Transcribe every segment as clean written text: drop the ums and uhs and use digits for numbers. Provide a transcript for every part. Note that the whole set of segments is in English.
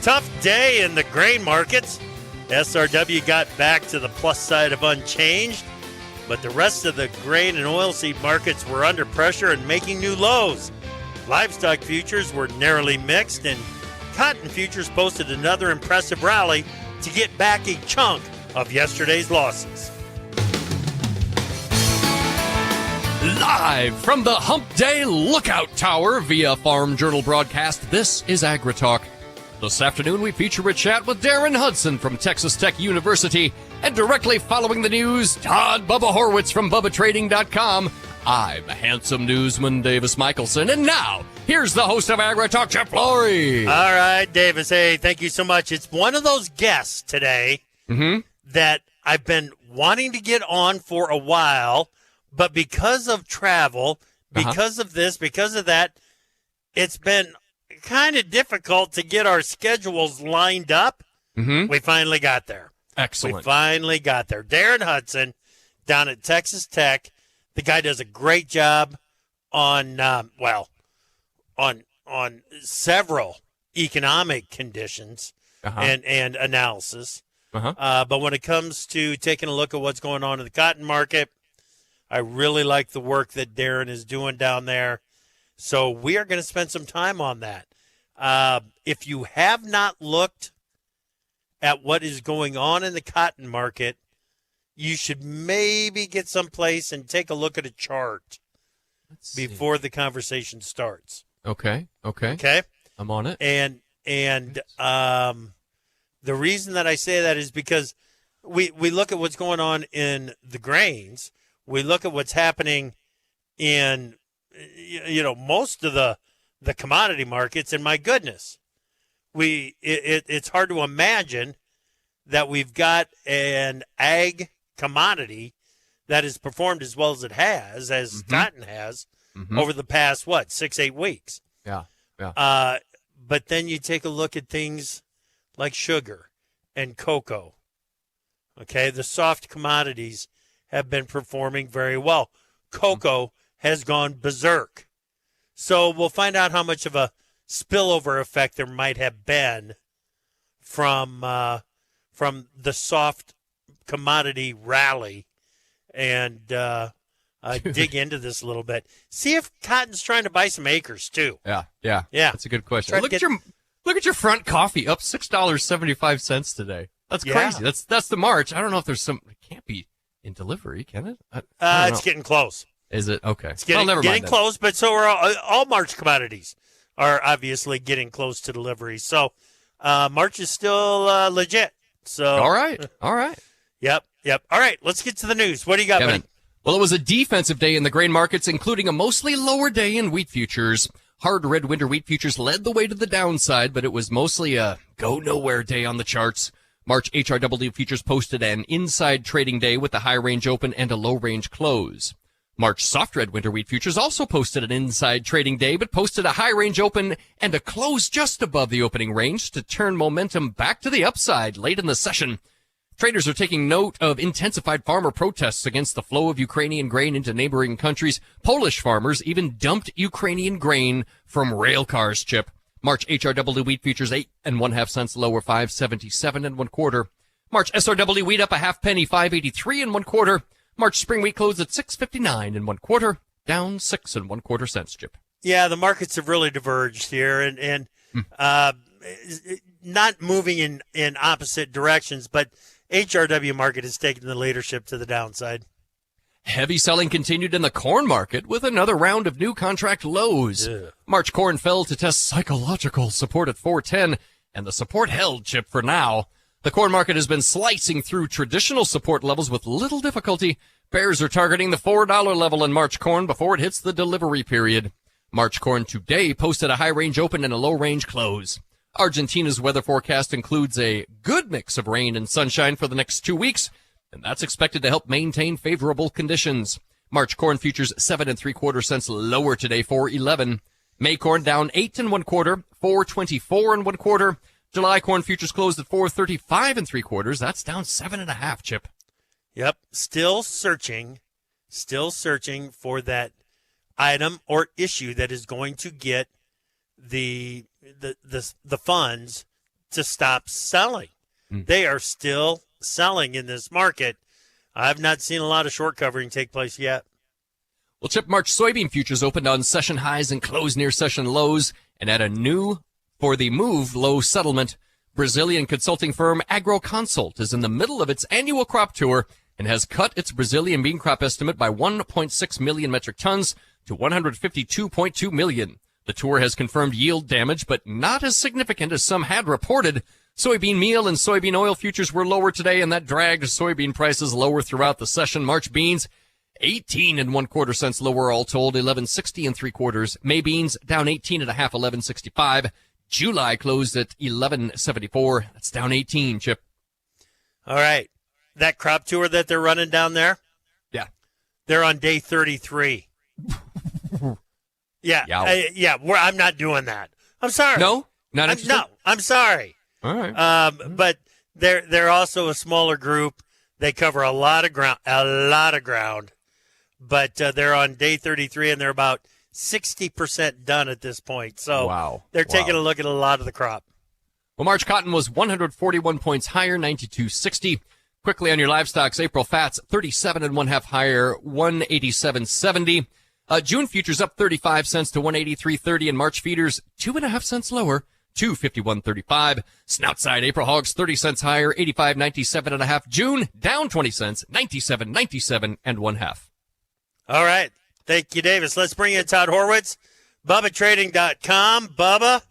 Tough day in the grain markets. SRW got back to the plus side of unchanged, but the rest of the grain and oilseed markets were under pressure and making new lows. Livestock futures were narrowly mixed, and cotton futures posted another impressive rally to get back a chunk of yesterday's losses. Live from the Hump Day Lookout Tower via Farm Journal broadcast, this is AgriTalk. This afternoon, we feature a chat with Darren Hudson from Texas Tech University, and directly following the news, Todd Bubba Horwitz from BubbaTrading.com. I'm handsome newsman Davis Michelson, and now, here's the host of AgriTalk, Chip Flory. All right, Davis. Hey, thank you so much. It's one of those guests today that I've been wanting to get on for a while, but because of travel, because of this, because of that, it's been kind of difficult to get our schedules lined up. We finally got there. Excellent. We finally got there. Darren Hudson down at Texas Tech. The guy does a great job on, on several economic conditions and analysis. But when it comes to taking a look at what's going on in the cotton market, I really like the work that Darren is doing down there. So we are going to spend some time on that. If you have not looked at what is going on in the cotton market, you should maybe get someplace and take a look at a chart before the conversation starts. Okay. I'm on it. And the reason that I say that is because we look at what's going on in the grains. We look at what's happening in, most of the commodity markets, and my goodness, it's hard to imagine that we've got an ag commodity that has performed as well as it has, as cotton has, over the past, 6-8 weeks. Yeah. But then you take a look at things like sugar and cocoa. Okay, the soft commodities have been performing very well. Cocoa has gone berserk. So we'll find out how much of a spillover effect there might have been from the soft commodity rally, and dig into this a little bit. See if cotton's trying to buy some acres too. Yeah. That's a good question. Look at your front coffee up $6.75 today. That's crazy. That's the March. I don't know if there's some. It can't be in delivery, can it? It's getting close. Is it? Okay. It's getting close, but so are all March commodities are obviously getting close to delivery. So March is still legit. So All right. Yep. All right, let's get to the news. What do you got, Kevin? buddy? Well, it was a defensive day in the grain markets, including a mostly lower day in wheat futures. Hard red winter wheat futures led the way to the downside, but it was mostly a go-nowhere day on the charts. March HRW futures posted an inside trading day with a high range open and a low range close. March soft red winter wheat futures also posted an inside trading day, but posted a high range open and a close just above the opening range to turn momentum back to the upside late in the session. Traders are taking note of intensified farmer protests against the flow of Ukrainian grain into neighboring countries. Polish farmers even dumped Ukrainian grain from rail cars, Chip. March HRW wheat futures 8 1/2 cents lower, 5.77 1/4. March SRW wheat up a half penny, 5.83 1/4. March spring wheat closed at 6.59 1/4, down 6 1/4 cents, Chip. Yeah, the markets have really diverged here, and not moving in opposite directions, but HRW market has taken the leadership to the downside. Heavy selling continued in the corn market with another round of new contract lows. Yeah. March corn fell to test psychological support at 410, and the support held, Chip, for now. The corn market has been slicing through traditional support levels with little difficulty. Bears are targeting the $4 level in March corn before it hits the delivery period. March corn today posted a high range open and a low range close. Argentina's weather forecast includes a good mix of rain and sunshine for the next 2 weeks, and that's expected to help maintain favorable conditions. March corn futures 7 3/4 cents lower today, 4.11. May corn down 8 1/4, 4.24 1/4. July corn futures closed at 4.35 3/4. That's down 7.5, Chip. Yep, still searching for that item or issue that is going to get the funds to stop selling. They are still selling in this market. I've not seen a lot of short covering take place yet. Well, Chip, March soybean futures opened on session highs and closed near session lows, and at a new for the move low settlement. Brazilian consulting firm AgriConsult is in the middle of its annual crop tour and has cut its Brazilian bean crop estimate by 1.6 million metric tons to 152.2 million. The tour has confirmed yield damage, but not as significant as some had reported. Soybean meal and soybean oil futures were lower today, and that dragged soybean prices lower throughout the session. March beans, 18 and 1/4 cents lower all told, 11.60 and 3/4. May beans down 18 and a half, 11.65. July closed at 11.74. That's down 18, Chip. All right. That crop tour that they're running down there? Yeah. They're on day 33. Yeah. I'm not doing that. I'm sorry. No? Not interested? No, I'm sorry. All right. But they're also a smaller group. They cover a lot of ground. But they're on day 33, and they're about 60% done at this point. So wow. They're taking a look at a lot of the crop. Well, March cotton was 141 points higher, 92.60. Quickly on your livestocks, April fats 37 and 1/2 higher, 187.70. June futures up 35 cents to 183.30, and March feeders 2.5 cents lower, 251.35. Snout side April hogs 30 cents higher, 85.97 and a half. June down 20 cents, 97.97 and 1/2. All right. Thank you, Davis. Let's bring in Todd Horwitz, BubbaTrading.com. Bubba,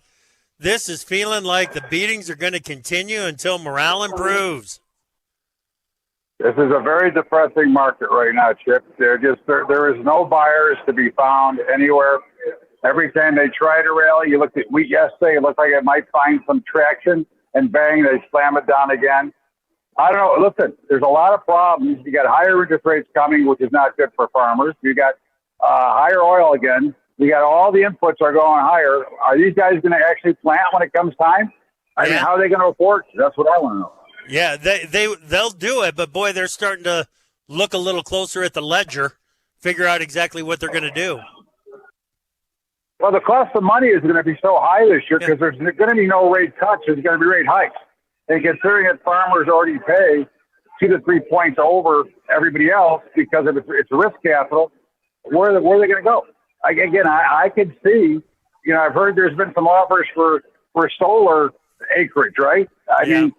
this is feeling like the beatings are going to continue until morale improves. This is a very depressing market right now, Chip. There is no buyers to be found anywhere. Every time they try to rally, you looked at wheat yesterday, it looked like it might find some traction, and bang, they slam it down again. I don't know. Listen, there's a lot of problems. You got higher interest rates coming, which is not good for farmers. You got higher oil again. You got all the inputs are going higher. Are these guys going to actually plant when it comes time? I mean, how are they going to afford it? That's what I want to know. Yeah, they'll do it, but boy, they're starting to look a little closer at the ledger, figure out exactly what they're going to do. Well, the cost of money is going to be so high this year because there's going to be no rate cuts. There's going to be rate hikes. And considering that farmers already pay 2 to 3 points over everybody else because of it's risk capital, where are they going to go? I could see, I've heard there's been some offers for solar acreage, right? I mean,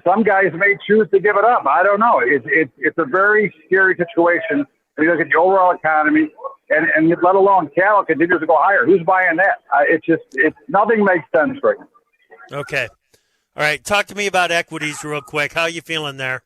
some guys may choose to give it up. I don't know. It's a very scary situation. When you look at the overall economy, and let alone cattle continues to go higher. Who's buying that? Nothing makes sense right now. Okay. All right. Talk to me about equities real quick. How are you feeling there?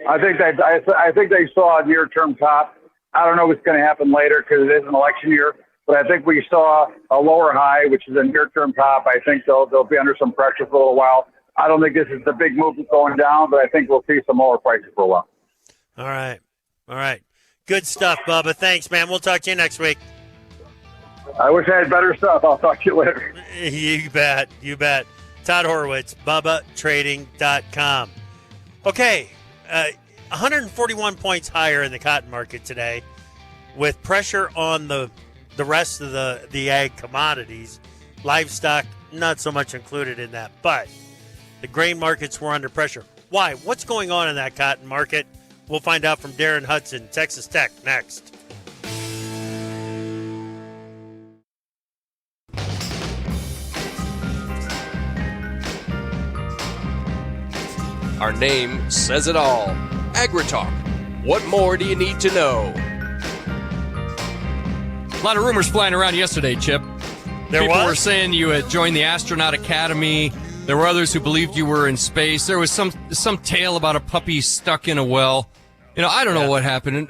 I think they saw a near-term top. I don't know what's going to happen later because it is an election year. But I think we saw a lower high, which is a near-term top. I think they'll be under some pressure for a little while. I don't think this is the big movement going down, but I think we'll see some lower prices for a while. All right. Good stuff, Bubba. Thanks, man. We'll talk to you next week. I wish I had better stuff. I'll talk to you later. You bet. Todd Horwitz, BubbaTrading.com. Okay, 141 points higher in the cotton market today with pressure on the rest of the ag commodities. Livestock, not so much included in that, but the grain markets were under pressure. Why? What's going on in that cotton market? We'll find out from Darren Hudson, Texas Tech, next. Our name says it all. AgriTalk. What more do you need to know? A lot of rumors flying around yesterday, Chip. People were saying you had joined the Astronaut Academy. There were others who believed you were in space. There was some tale about a puppy stuck in a well. I don't know what happened. And,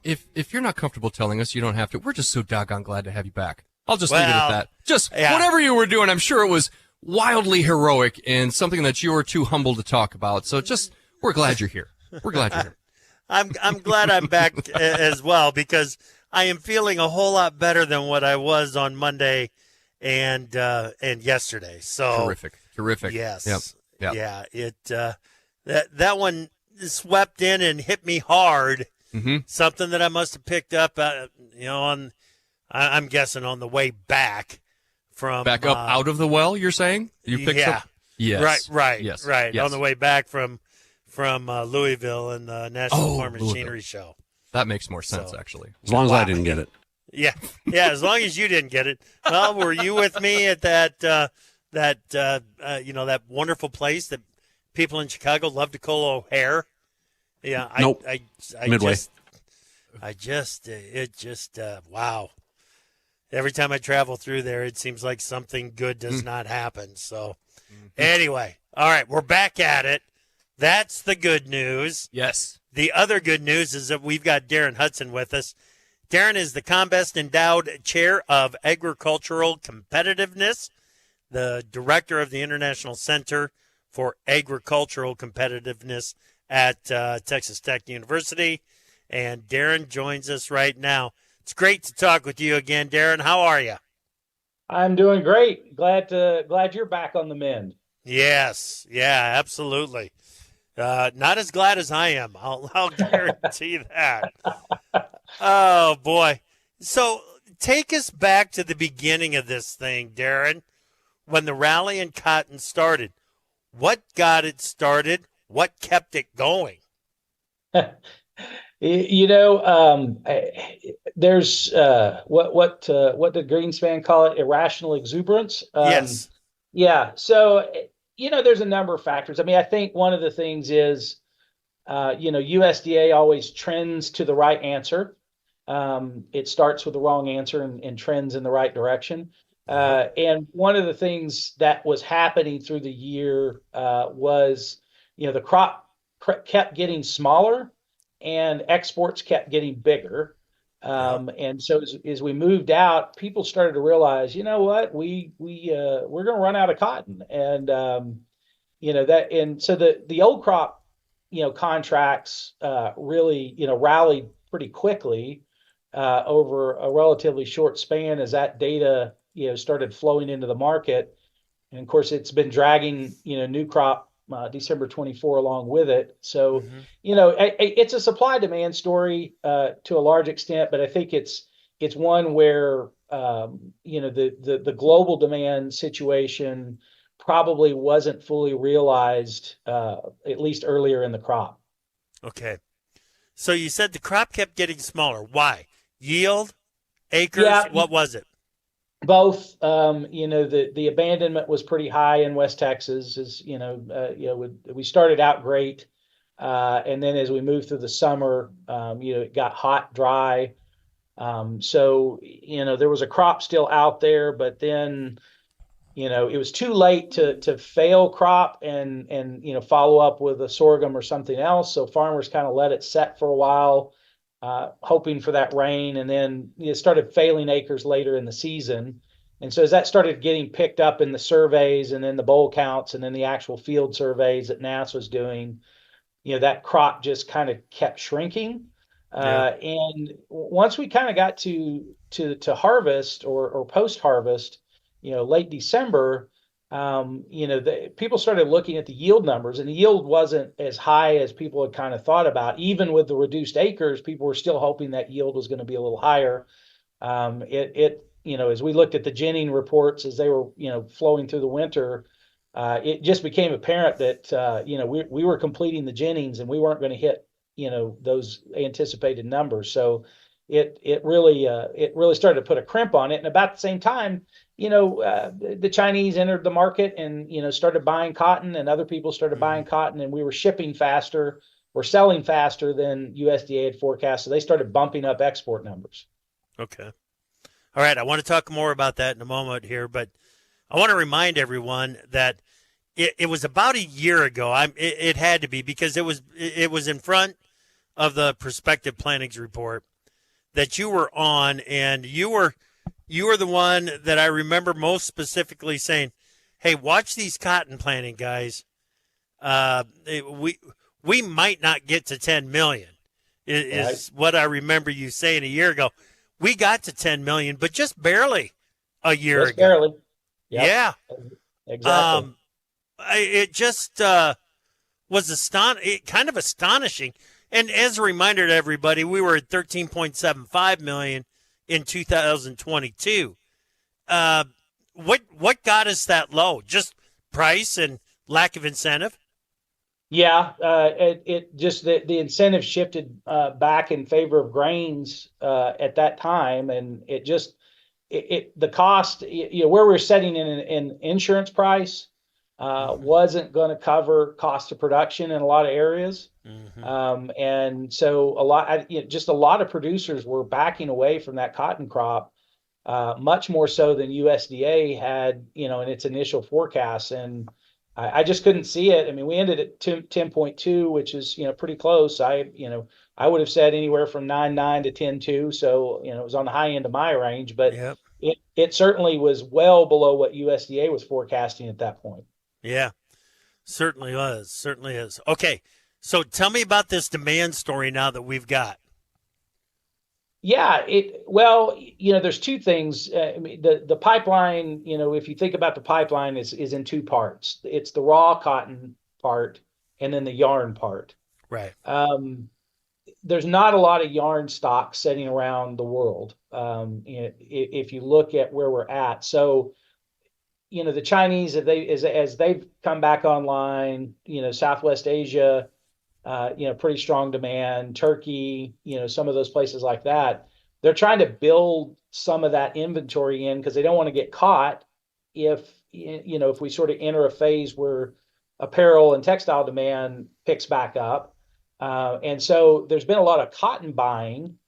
if you're not comfortable telling us, you don't have to. We're just so doggone glad to have you back. I'll just leave it at that. Whatever you were doing, I'm sure it was wildly heroic and something that you were too humble to talk about. So we're glad you're here. We're glad you're here. I'm glad I'm back as well because I am feeling a whole lot better than what I was on Monday and yesterday. So terrific. Yes. Yep. Yeah. That one swept in and hit me hard. Mm-hmm. Something that I must have picked up, I'm guessing on the way back from back up out of the well. You're saying you picked yeah. up. Yes. Right. Yes. Right. Yes. On the way back from Louisville and the National Farm Machinery Show. That makes more sense, actually. As long as I didn't get it. Yeah. As long as you didn't get it. Well, were you with me at that wonderful place that people in Chicago love to call O'Hare? Yeah. Nope. Midway. Wow. Every time I travel through there, it seems like something good does not happen. So, anyway, all right, we're back at it. That's the good news. Yes. The other good news is that we've got Darren Hudson with us. Darren is the Combest Endowed Chair of Agricultural Competitiveness, the Director of the International Center for Agricultural Competitiveness at Texas Tech University. And Darren joins us right now. It's great to talk with you again, Darren. How are you? I'm doing great. Glad you're back on the mend. Yes. Yeah, absolutely. Not as glad as I am. I'll guarantee that. Oh, boy. So take us back to the beginning of this thing, Darren, when the rally in cotton started. What got it started? What kept it going? There's what did Greenspan call it? Irrational exuberance. Yes. Yeah. So, there's a number of factors. I mean, I think one of the things is, USDA always trends to the right answer. It starts with the wrong answer and trends in the right direction. And one of the things that was happening through the year was, the crop kept getting smaller and exports kept getting bigger. And so as we moved out, people started to realize, you know what, we're going to run out of cotton. And, so the old crop, contracts really, rallied pretty quickly over a relatively short span as that data, started flowing into the market. And of course, it's been dragging, new crop December 24 along with it. So, it's a supply demand story to a large extent, but I think it's one where, the global demand situation probably wasn't fully realized, at least earlier in the crop. Okay. So you said the crop kept getting smaller. Why? Yield? Acres? Yeah. What was it? Both. The abandonment was pretty high in West Texas. We started out great, and then as we moved through the summer, it got hot, dry. So there was a crop still out there, but then it was too late to fail crop and follow up with a sorghum or something else. So farmers kind of let it set for a while, hoping for that rain, and then started failing acres later in the season. And so as that started getting picked up in the surveys and then the boll counts and then the actual field surveys that NASA was doing, that crop just kind of kept shrinking. And once we kind of got to harvest or post-harvest, late December, people started looking at the yield numbers, and the yield wasn't as high as people had kind of thought about. Even with the reduced acres, people were still hoping that yield was going to be a little higher. As we looked at the ginning reports as they were, flowing through the winter, it just became apparent that, we were completing the ginnings and we weren't going to hit, those anticipated numbers. So it really started to put a crimp on it. And about the same time, the Chinese entered the market and, started buying cotton, and other people started buying cotton, and we were shipping faster or selling faster than USDA had forecast. So they started bumping up export numbers. Okay. All right. I want to talk more about that in a moment here, but I want to remind everyone that it was about a year ago. It had to be, because it was in front of the Prospective Plantings Report that you were on, and you were the one that I remember most specifically saying, "Hey, watch these cotton planting guys. We might not get to 10 million." Is what I remember you saying a year ago. We got to 10 million, but just barely a year ago. Barely. Yep. Yeah. Exactly. It just was kind of astonishing. And as a reminder to everybody, we were at 13.75 million in 2022. what got us that low? Just price and lack of incentive? Yeah, it just the incentive shifted back in favor of grains at that time, and the cost, where we're setting in an insurance price wasn't going to cover cost of production in a lot of areas. And so a lot of producers were backing away from that cotton crop, much more so than USDA had, in its initial forecasts. And I just couldn't see it. I mean, we ended at 10.2, which is, pretty close. I would have said anywhere from 9.9 to 10.2. So, it was on the high end of my range, but Yep. it certainly was well below what USDA was forecasting at that point. Yeah, certainly was. Certainly is. Okay, so tell me about this demand story now that we've got. Yeah, there's two things. I mean, the pipeline, if you think about the pipeline, is in two parts. It's the raw cotton part and then the yarn part. Right. There's not a lot of yarn stock sitting around the world, if you look at where we're at. So, the Chinese, as they've come back online, Southwest Asia, pretty strong demand. Turkey, some of those places like that, they're trying to build some of that inventory in because they don't want to get caught if we sort of enter a phase where apparel and textile demand picks back up. And so there's been a lot of cotton buying,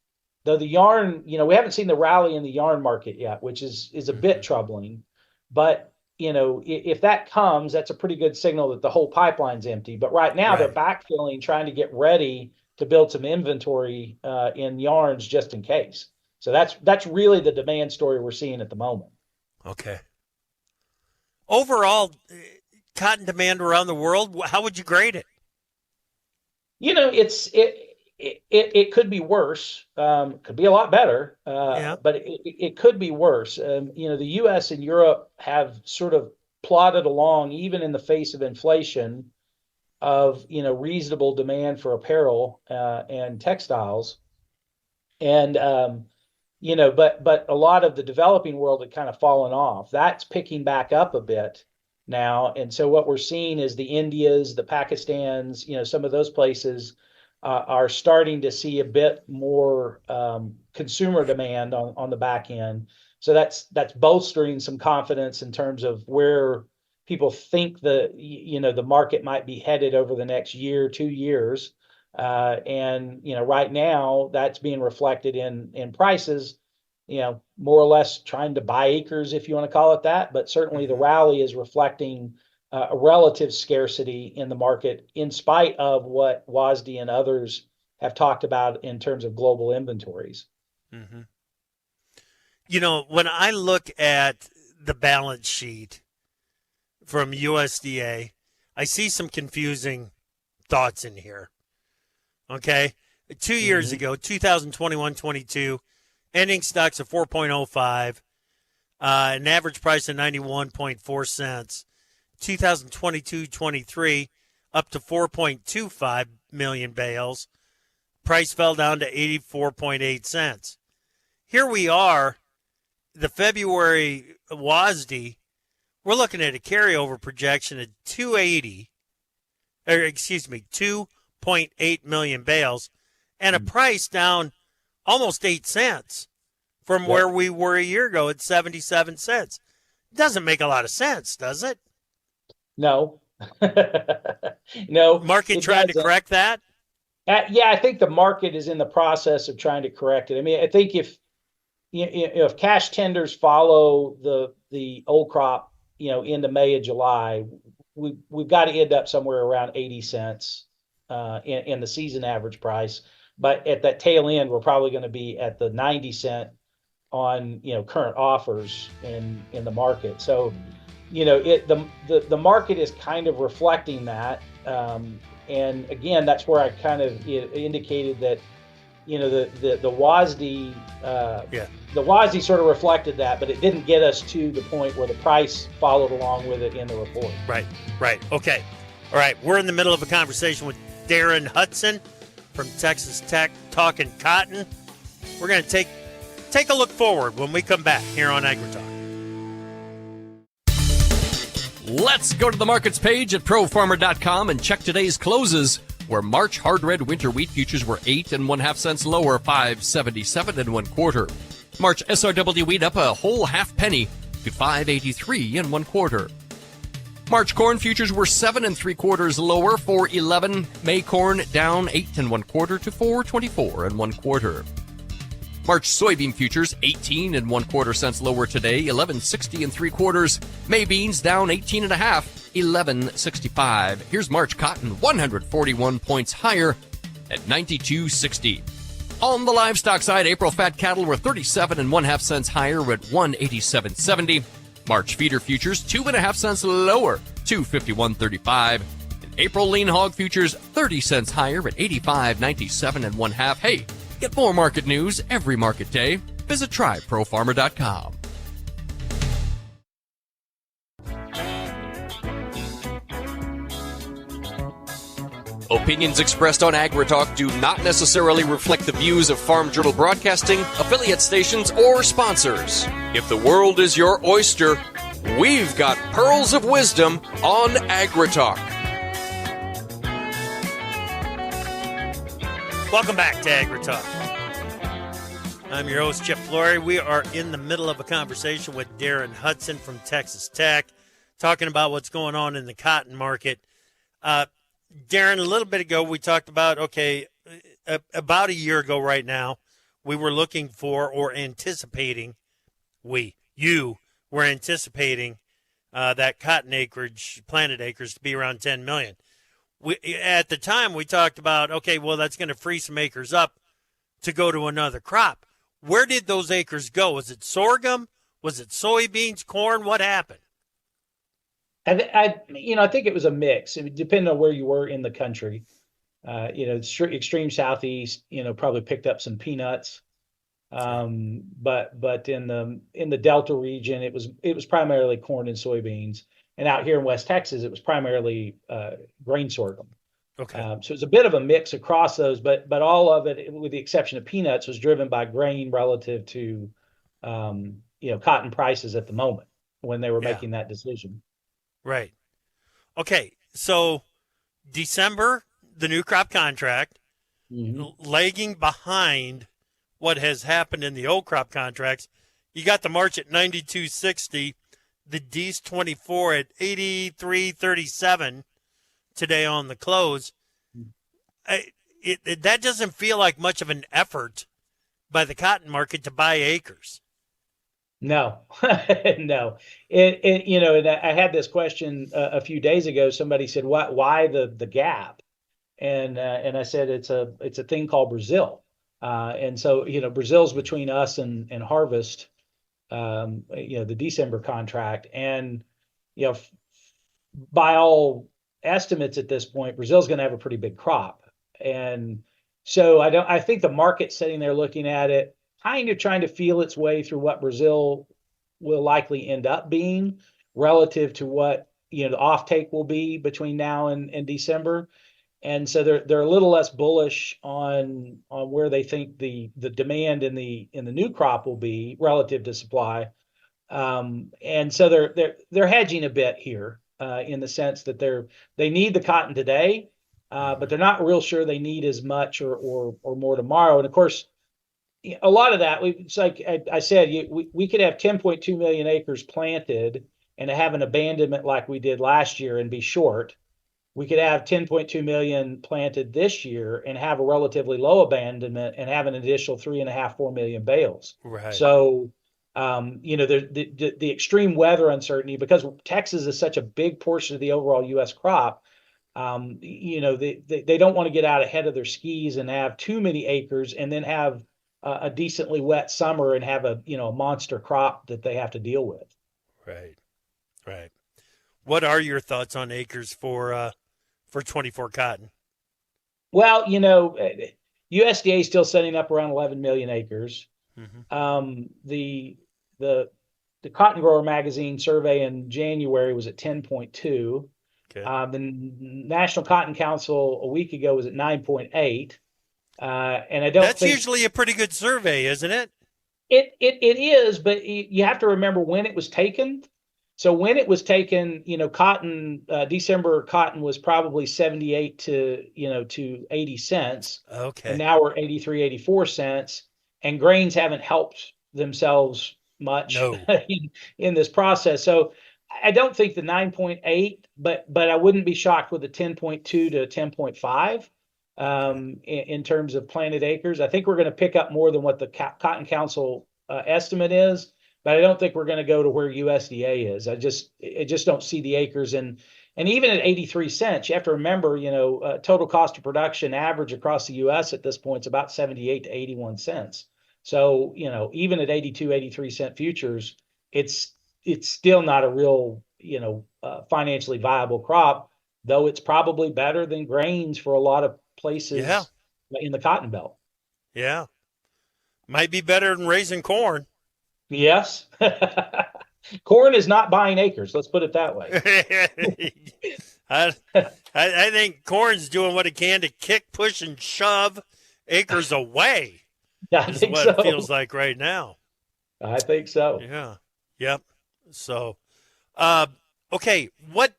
though the yarn, we haven't seen the rally in the yarn market yet, which is a bit troubling. But if that comes, that's a pretty good signal that the whole pipeline's empty. But right now they're backfilling, trying to get ready to build some inventory in yarns just in case. So that's really the demand story we're seeing at the moment. Okay. Overall, cotton demand around the world, how would you grade it? It could be worse. Could be a lot better. But it could be worse. The U.S. and Europe have sort of plodded along, even in the face of inflation, of reasonable demand for apparel and textiles, and but a lot of the developing world had kind of fallen off. That's picking back up a bit now, and so what we're seeing is the Indias, the Pakistans, some of those places are starting to see a bit more consumer demand on the back end. So that's bolstering some confidence in terms of where people think the market might be headed over the next year, 2 years. And right now that's being reflected in prices, more or less trying to buy acres, if you want to call it that. But certainly the rally is reflecting a relative scarcity in the market, in spite of what WASDE and others have talked about in terms of global inventories. Mm-hmm. When I look at the balance sheet from USDA, I see some confusing thoughts in here. Okay. 2 years ago, 2021-22, ending stocks of 4.05, an average price of 91.4 cents. 2022-23, up to 4.25 million bales. Price fell down to 84.8 cents. Here we are, the February WASDE, we're looking at a carryover projection of 2.8 million bales, and a price down almost 8 cents from where we were a year ago at 77 cents. Doesn't make a lot of sense, does it? No. No. Market trying to correct that? I think the market is in the process of trying to correct it. I mean, I think if cash tenders follow the old crop, into May and July, we've got to end up somewhere around 80 cents in the season average price. But at that tail end, we're probably going to be at the 90 cent on current offers in the market. So the market is kind of reflecting that, and again, that's where I kind of indicated that the WASDE the WASDE sort of reflected that, but it didn't get us to the point where the price followed along with it in the report. Right. Okay. All right, we're in the middle of a conversation with Darren Hudson from Texas Tech, talking cotton. We're going to take a look forward when we come back here on AgriTalk. Let's go to the markets page at profarmer.com and check today's closes, where March hard red winter wheat futures were 8 1/2 cents lower, 5.77 1/4. March SRW wheat up a whole half penny to 5.83 1/4. March corn futures were 7 3/4 lower, 4.11. May corn down 8 1/4 to 4.24 1/4. March soybean futures 18 1/4 cents lower today, 11.60 3/4. May beans down 18 1/2, 11.65. Here's March cotton 141 points higher at 92.60. On the livestock side, April fat cattle were 37 1/2 cents higher at 187.70. March feeder futures 2 1/2 cents lower, 251.35. And April lean hog futures 30 cents higher at 85.97 1/2. Hey, get more market news every market day. Visit tryprofarmer.com. Opinions expressed on AgriTalk do not necessarily reflect the views of Farm Journal Broadcasting, affiliate stations, or sponsors. If the world is your oyster, we've got pearls of wisdom on AgriTalk. Welcome back to AgriTalk. I'm your host, Jeff Flory. We are in the middle of a conversation with Darren Hudson from Texas Tech, talking about what's going on in the cotton market. Darren, a little bit ago, we talked about, about a year ago right now, we were looking for or anticipating, you were anticipating that cotton acreage, planted acres, to be around 10 million. At the time, we talked about, that's going to free some acres up to go to another crop. Where did those acres go? Was it sorghum? Was it soybeans, corn? What happened? I think it was a mix. It depended on where you were in the country. Extreme southeast, probably picked up some peanuts. But in the Delta region, it was primarily corn and soybeans. And out here in West Texas, it was primarily grain sorghum. Okay. So it's a bit of a mix across those, but all of it, with the exception of peanuts, was driven by grain relative to cotton prices at the moment when they were making that decision. Right. Okay. So December, the new crop contract, lagging behind what has happened in the old crop contracts. You got the March at 92.60, the D's 24 at 83.37 today on the close. That doesn't feel like much of an effort by the cotton market to buy acres. No, no. And I had this question a few days ago. Somebody said, why the gap? And I said, it's a thing called Brazil. And so, Brazil's between us and harvest, the December contract. And, by all estimates at this point, Brazil's going to have a pretty big crop. And so I think the market's sitting there looking at it, kind of trying to feel its way through what Brazil will likely end up being relative to what the offtake will be between now and December. And so they're a little less bullish on where they think the demand in the new crop will be relative to supply. And so they're hedging a bit here in the sense that they need the cotton today, but they're not real sure they need as much or more tomorrow. And of course, a lot of that, it's like I said, we could have 10.2 million acres planted and have an abandonment like we did last year and be short. We could have 10.2 million planted this year and have a relatively low abandonment and have an additional 3.5-4 million bales. Right. So, the extreme weather uncertainty, because Texas is such a big portion of the overall U.S. crop, they don't want to get out ahead of their skis and have too many acres and then have a decently wet summer and have a monster crop that they have to deal with. Right. What are your thoughts on acres for 24 cotton? Well, USDA is still setting up around 11 million acres. Mm-hmm. The Cotton Grower Magazine survey in January was at 10.2. Okay. The National Cotton Council a week ago was at 9.8. And I don't That's usually a pretty good survey, isn't it? It is, but you have to remember when it was taken. So when it was taken, cotton, December cotton was probably 78 to 80 cents. And Okay. now we're 83, 84 cents. And grains haven't helped themselves much No. in this process. So I don't think the 9.8, but I wouldn't be shocked with the 10.2 to 10.5 in terms of planted acres. I think we're going to pick up more than what the Cotton Council estimate is, but I don't think we're going to go to where USDA is. I just don't see the acres. And even at 83 cents, you have to remember, total cost of production average across the U.S. at this point is about 78 to 81 cents. So, even at 82, 83 cent futures, it's still not a real, financially viable crop, though it's probably better than grains for a lot of places Yeah. in the Cotton Belt. Yeah. Might be better than raising corn. Yes. Corn is not buying acres. Let's put it that way. I think corn's doing what it can to kick, push, and shove acres away. Yeah, I Is think what so. it feels like right now. I think so. Yeah. Yep. So, okay. What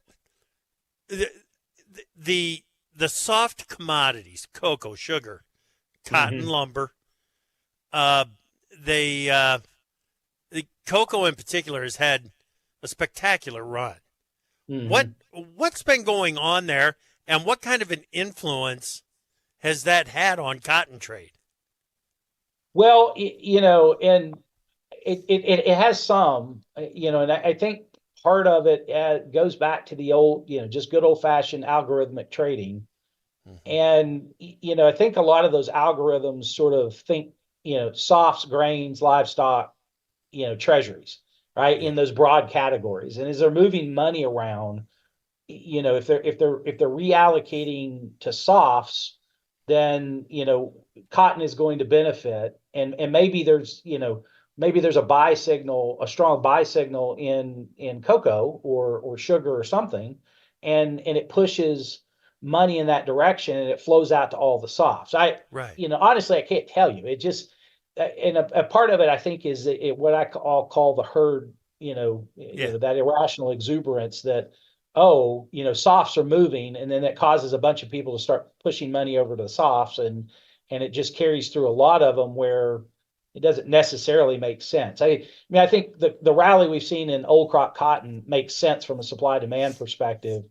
the soft commodities, cocoa, sugar, cotton, lumber, the cocoa in particular has had a spectacular run. What's been going on there, and what kind of an influence has that had on cotton trade? Well, and it has some, and I think part of it goes back to the old, just good old fashioned algorithmic trading. And, I think a lot of those algorithms sort of think, softs, grains, livestock, treasuries, right, in those broad categories. And as they're moving money around, if they're reallocating to softs, then cotton is going to benefit, and maybe there's a buy signal, a strong buy signal in cocoa or sugar or something, and it pushes money in that direction, and it flows out to all the softs. Right. Honestly, I can't tell you. It just, and a part of it, I think, is what I'll call the herd. That irrational exuberance that, softs are moving, and then that causes a bunch of people to start pushing money over to the softs, and it just carries through a lot of them where it doesn't necessarily make sense. I mean, I think the rally we've seen in old crop cotton makes sense from a supply demand perspective,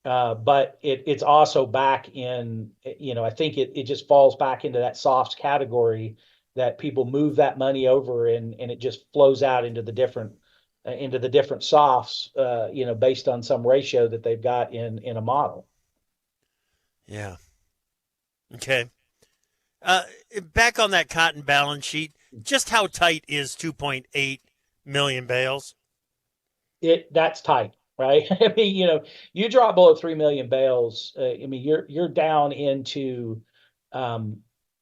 but it's also back in, I think it just falls back into that softs category, that people move that money over, and it just flows out into the different softs, based on some ratio that they've got in a model. Yeah. Okay. Back on that cotton balance sheet, just how tight is 2.8 million bales? That's tight, right? I mean, you drop below 3 million bales. I mean, you're down into,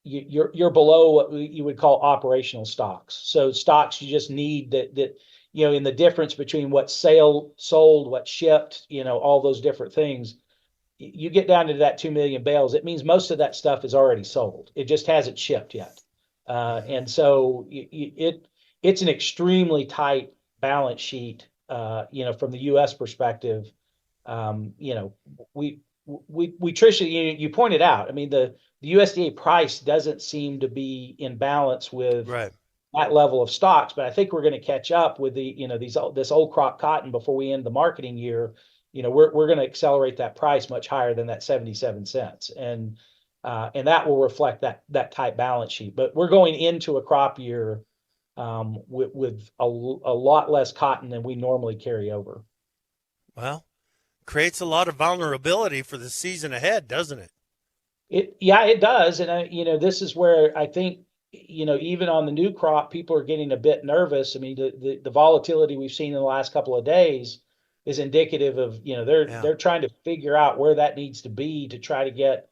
you're below what you would call operational stocks. So stocks you just need that in the difference between what's sold, what's shipped, all those different things. You get down to that 2 million bales, it means most of that stuff is already sold. It just hasn't shipped yet. And so it's an extremely tight balance sheet, from the U.S. perspective. Tricia, you pointed out, I mean, the USDA price doesn't seem to be in balance with that level of stocks, but I think we're going to catch up with this old crop cotton before we end the marketing year. We're going to accelerate that price much higher than that 77 cents, and that will reflect that tight balance sheet. But we're going into a crop year with a lot less cotton than we normally carry over. Well, creates a lot of vulnerability for the season ahead, doesn't it? It does, and this is where I think even on the new crop, people are getting a bit nervous. I mean, the volatility we've seen in the last couple of days is indicative of, they're trying to figure out where that needs to be to try to get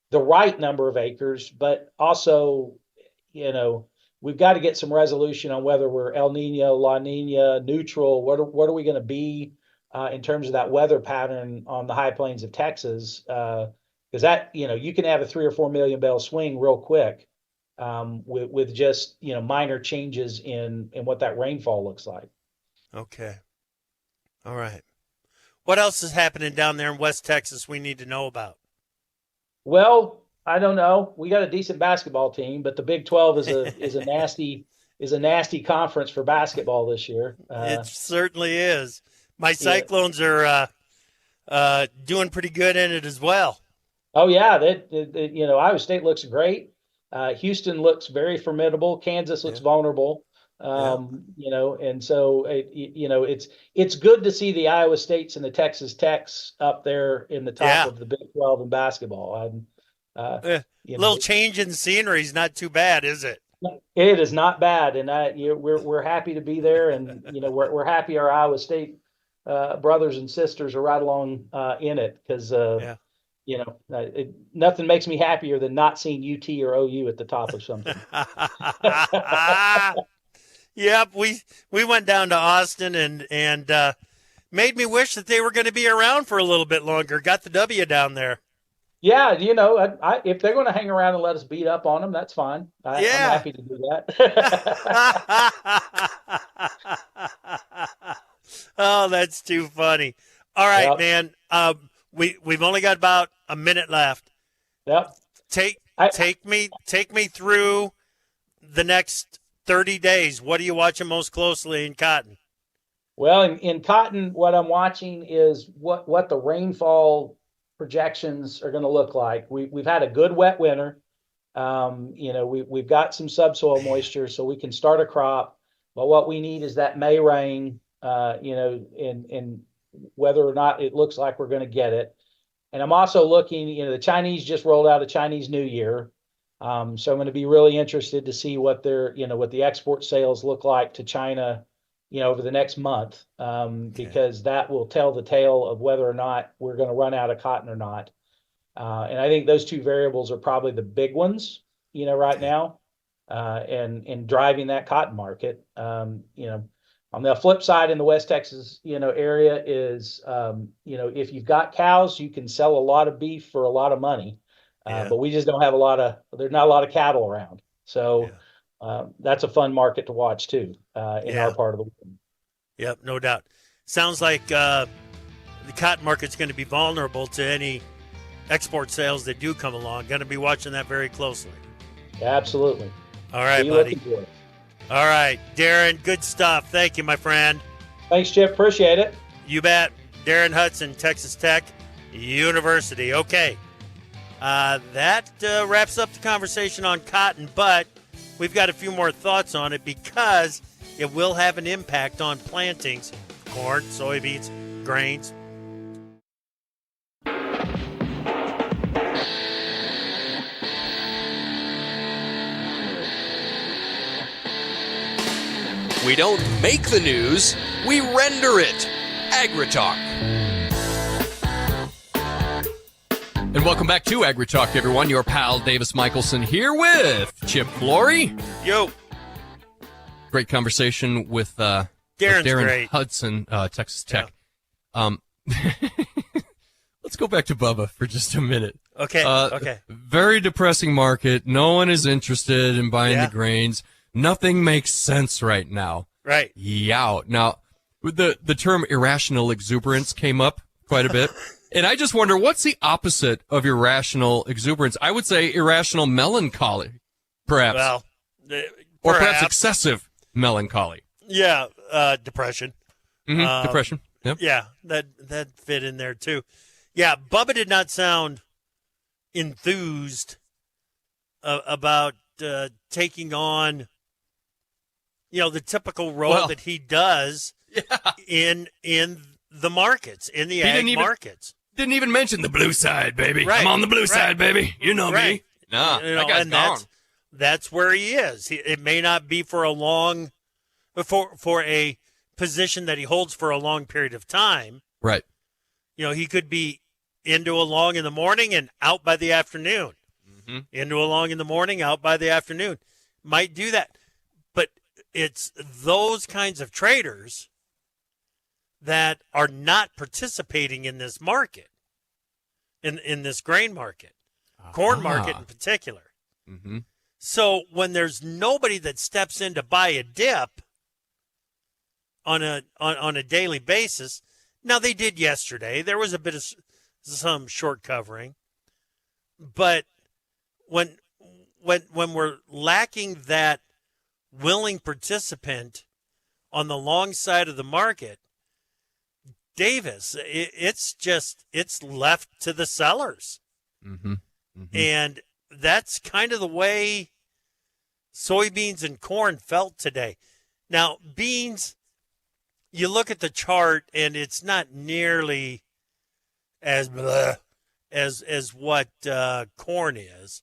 the right number of acres, but also, we've got to get some resolution on whether we're El Nino, La Nina, neutral. What are we going to be in terms of that weather pattern on the high plains of Texas? Because that, you can have a 3 or 4 million bale swing real quick with just, minor changes in what that rainfall looks like. Okay. All right. What else is happening down there in West Texas we need to know about? Well, I don't know. We got a decent basketball team, but the Big 12 is a nasty conference for basketball this year. It certainly is. My Cyclones are doing pretty good in it as well. Oh yeah, Iowa State looks great. Houston looks very formidable. Kansas looks vulnerable. And so it's good to see the Iowa States and the Texas Techs up there in the top of the Big 12 in basketball. Little change in scenery is not too bad, is it? It is not bad, and we're happy to be there, and we're happy our Iowa State brothers and sisters are right along in it, because nothing makes me happier than not seeing UT or OU at the top of something. Yep, we went down to Austin and made me wish that they were going to be around for a little bit longer. Got the W down there. Yeah, if they're going to hang around and let us beat up on them, that's fine. I'm happy to do that. Oh, that's too funny. All right, man. We've only got about a minute left. Yep. Take me through the next 30 days. What are you watching most closely in cotton? Well, in cotton, what I'm watching is what the rainfall projections are going to look like. We've had a good wet winter. We've got some subsoil moisture, so we can start a crop. But what we need is that May rain. And whether or not it looks like we're going to get it. And I'm also looking. The Chinese just rolled out a Chinese New Year. So I'm going to be really interested to see what what the export sales look like to China, over the next month, because that will tell the tale of whether or not we're going to run out of cotton or not. And I think those two variables are probably the big ones, right now, and driving that cotton market. On the flip side, in the West Texas, area is, if you've got cows, you can sell a lot of beef for a lot of money. But we just don't have there's not a lot of cattle around. So that's a fun market to watch too, in our part of the world. Yep, no doubt. Sounds like the cotton market's going to be vulnerable to any export sales that do come along. Going to be watching that very closely. Absolutely. All right, buddy. All right, Darren, good stuff. Thank you, my friend. Thanks, Chip. Appreciate it. You bet. Darren Hudson, Texas Tech University. Okay. That wraps up the conversation on cotton, but we've got a few more thoughts on it because it will have an impact on plantings, corn, soybeans, grains. We don't make the news, we render it. AgriTalk. And welcome back to AgriTalk, everyone. Your pal Davis Michelson here with Chip Flory. Yo. Great conversation with Darren great. Hudson, Texas Tech. Yeah. Let's go back to Bubba for just a minute. Okay. Okay. Very depressing market. No one is interested in buying the grains. Nothing makes sense right now. Right. Yeah. Now, the term irrational exuberance came up quite a bit. And I just wonder, what's the opposite of irrational exuberance? I would say irrational melancholy, perhaps. Well, or perhaps excessive melancholy. Yeah, depression. Mm-hmm. Depression. Yep. Yeah, that fit in there too. Yeah, Bubba did not sound enthused about taking on, the typical role that he does in the markets, in the ag markets. Didn't even mention the blue side, baby. Right. I'm on the blue side, baby. You know me. Nah, that guy's gone. That's where he is. It may not be for a position that he holds for a long period of time. Right. He could be into a long in the morning and out by the afternoon. Mm-hmm. Into a long in the morning, out by the afternoon. Might do that. But it's those kinds of traders that are not participating in this market, in this grain market, corn market in particular. Mm-hmm. So when there's nobody that steps in to buy a dip on a daily basis, Now, they did yesterday. There was a bit of some short covering. But when we're lacking that willing participant on the long side of the market, Davis, it's left to the sellers. Mm-hmm. Mm-hmm. And that's kind of the way soybeans and corn felt today. Now, beans, you look at the chart and it's not nearly as what corn is,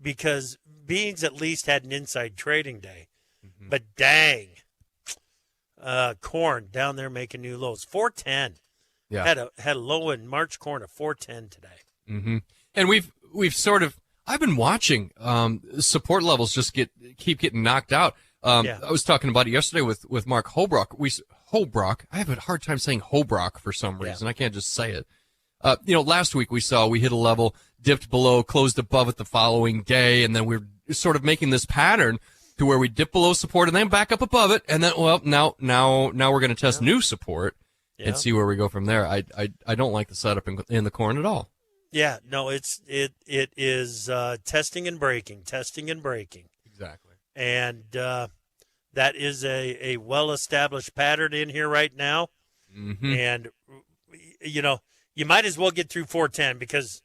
because beans at least had an inside trading day. Mm-hmm. But dang, corn down there making new lows. 410. Yeah. Had a low in March corn of 410 today. Mm-hmm. And we've sort of, I've been watching support levels just keep getting knocked out. I was talking about it yesterday with Mark Hobrock. Hobrock. I have a hard time saying Hobrock for some reason. I can't just say it. Last week we hit a level, dipped below, closed above it the following day, and then we're sort of making this pattern to where we dip below support and then back up above it, and then now we're going to test new support and see where we go from there. I don't like the setup in the corn at all. Yeah, no, it is testing and breaking. Exactly. And that is a well-established pattern in here right now. Mm-hmm. And, you might as well get through 410 because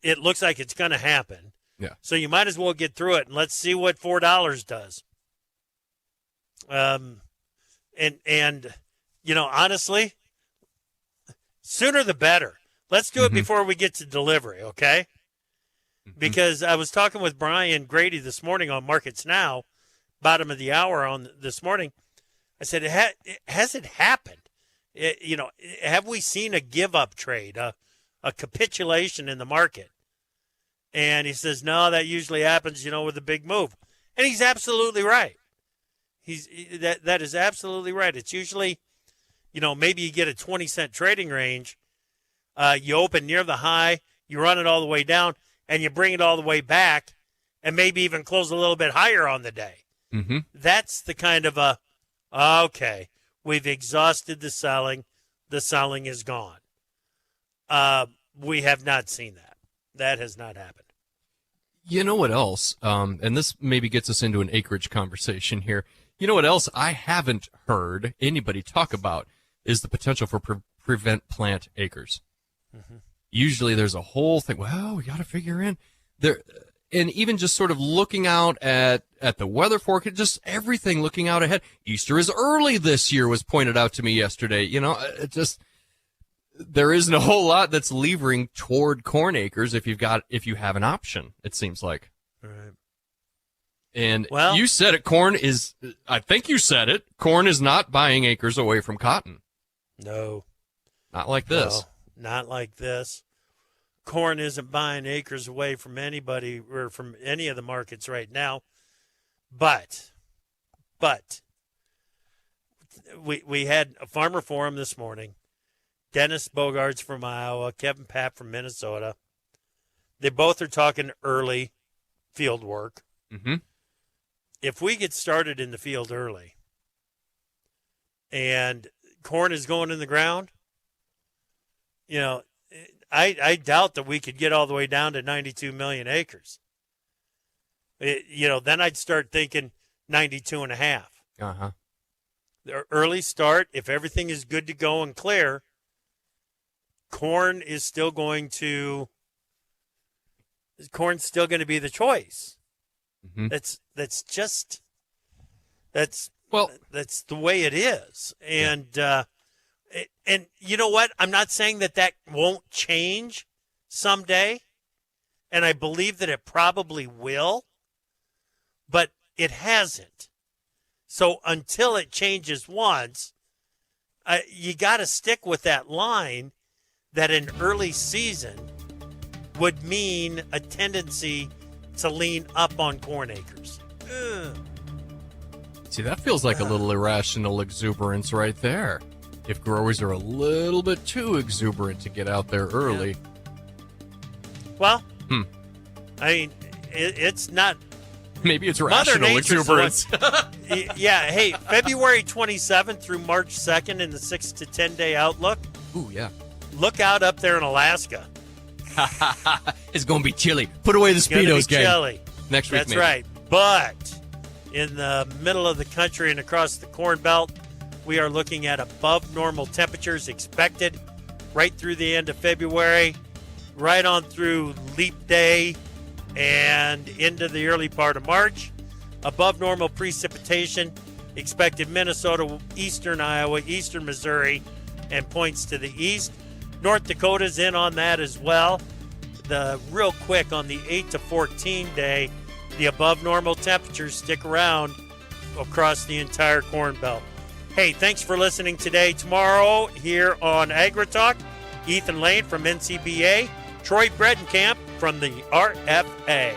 it looks like it's going to happen. Yeah. So you might as well get through it, and let's see what $4 does. Honestly, sooner the better. Let's do it before we get to delivery, okay? Mm-hmm. Because I was talking with Brian Grady this morning on Markets Now, bottom of the hour on this morning. I said, has it happened? Have we seen a give-up trade, a capitulation in the market? And he says, no, that usually happens, with a big move. And he's absolutely right. That is absolutely right. It's usually, maybe you get a 20-cent trading range. You open near the high, you run it all the way down, and you bring it all the way back, and maybe even close a little bit higher on the day. Mm-hmm. That's the kind of okay, we've exhausted the selling. The selling is gone. We have not seen that. That has not happened. You know what else? And this maybe gets us into an acreage conversation here. You know what else I haven't heard anybody talk about is the potential for prevent plant acres. Mm-hmm. Usually there's a whole thing, well, we got to figure in there. And even just sort of looking out at the weather forecast, just everything looking out ahead. Easter is early this year was pointed out to me yesterday. There isn't a whole lot that's levering toward corn acres if you have an option, it seems like. Right. And you said it, corn is not buying acres away from cotton. No. Not like this. No, not like this. Corn isn't buying acres away from anybody or from any of the markets right now. But we had a farmer forum this morning. Dennis Bogarts from Iowa, Kevin Papp from Minnesota. They both are talking early field work. Mm-hmm. If we get started in the field early and corn is going in the ground, I doubt that we could get all the way down to 92 million acres. Then I'd start thinking 92 and a half. Uh-huh. The early start, if everything is good to go and clear, corn is still going to be the choice. Mm-hmm. That's the way it is. And and you know what? I'm not saying that won't change someday, and I believe that it probably will, but it hasn't. So until it changes once, you got to stick with that line that an early season would mean a tendency to lean up on corn acres. Ugh. See, that feels like a little irrational exuberance right there. If growers are a little bit too exuberant to get out there early. Yeah. Well, I mean, it's not. Maybe it's rational exuberance. Yeah, hey, February 27th through March 2nd in the 6 to 10 day outlook. Ooh, yeah. Look out up there in Alaska. It's going to be chilly. Put away the It's gonna Speedos, be gang. chilly. Next week, That's maybe. right. But in the middle of the country and across the Corn Belt, we are looking at above normal temperatures expected right through the end of February, right on through Leap Day and into the early part of March. Above normal precipitation expected Minnesota, eastern Iowa, eastern Missouri, and points to the east. North Dakota's in on that as well. The real quick on the 8 to 14 day, the above normal temperatures stick around across the entire Corn Belt. Hey, thanks for listening today. Tomorrow here on AgriTalk, Ethan Lane from NCBA, Troy Bredenkamp from the RFA.